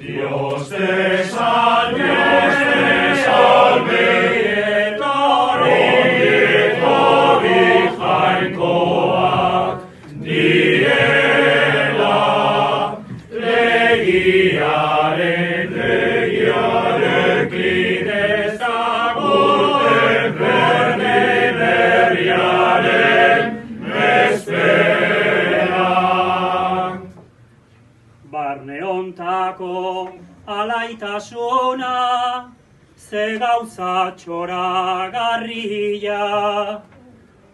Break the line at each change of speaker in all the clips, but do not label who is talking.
Dios te salve, etorri jainkoak direla, legiaren kidezak urte berde berriaren bezperak.
Barne hontako alaitasuna, ze gauza txoragarria,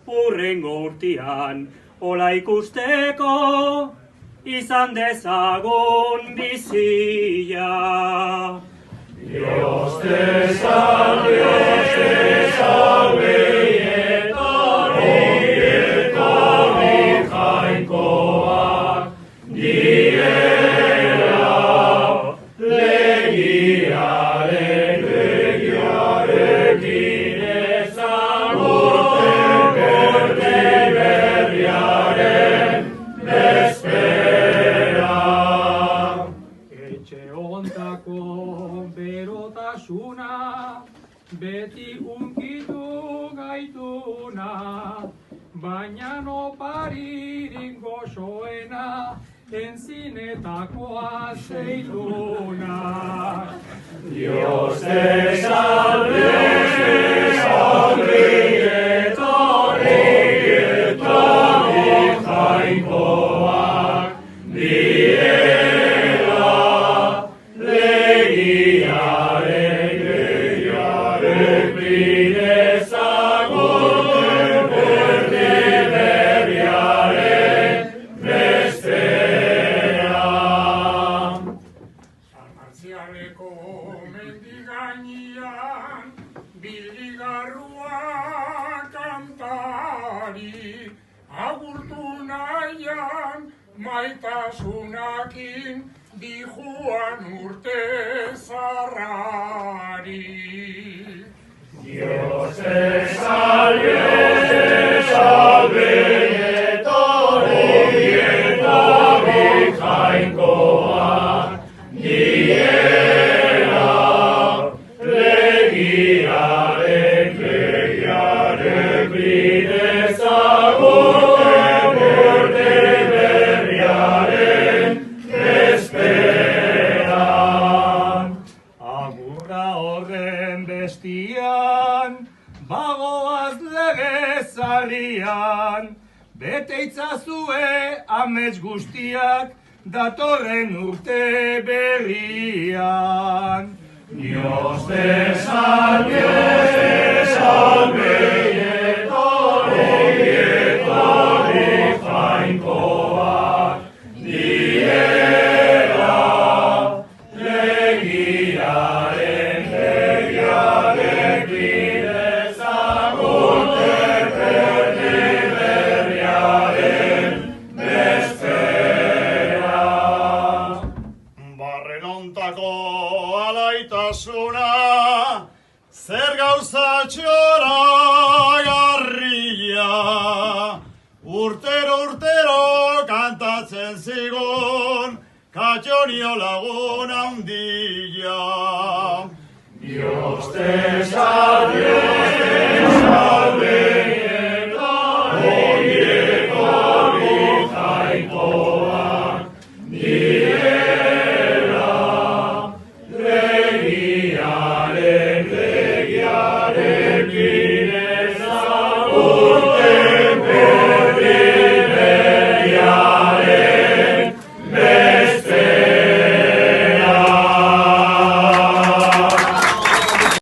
hurrengo urtean ola ikusteko, izan dezagun bizia.
Dios te salve, etorri jainkoak direla, legiaren kidezak urte berde berriaren bezperak.
Etxe hontako berotasuna, beti unkitu gaituna, baina oparirik goxoena, entzinetakoa zeiluna.
Dios te salve, etorri jainkoak direla, legiaren kidezak urte berde berriaren bezperak.
Martzialeko mendigainean, biligarrua kantari, agurtu nahian maitasunakin dijuan urte zarrari.
Dios te salve, etorri jainkoak direla, legiaren kidezak urte berde berriaren bezperak.
Agurra horren bestian, bagoaz legezalian, bete itzazue amets guztiak datorren urte berrian.
Dios te salve, etorri jainkoak direla, legiaren kidezak urte berde berriaren bezperak.
Barrenontako alaitasuna, zer gauza txoragarria, urtero kantatzen zigun, katxonio lagun handia.
Dios te salve, etorri jainkoak direla, legiaren kidezak urte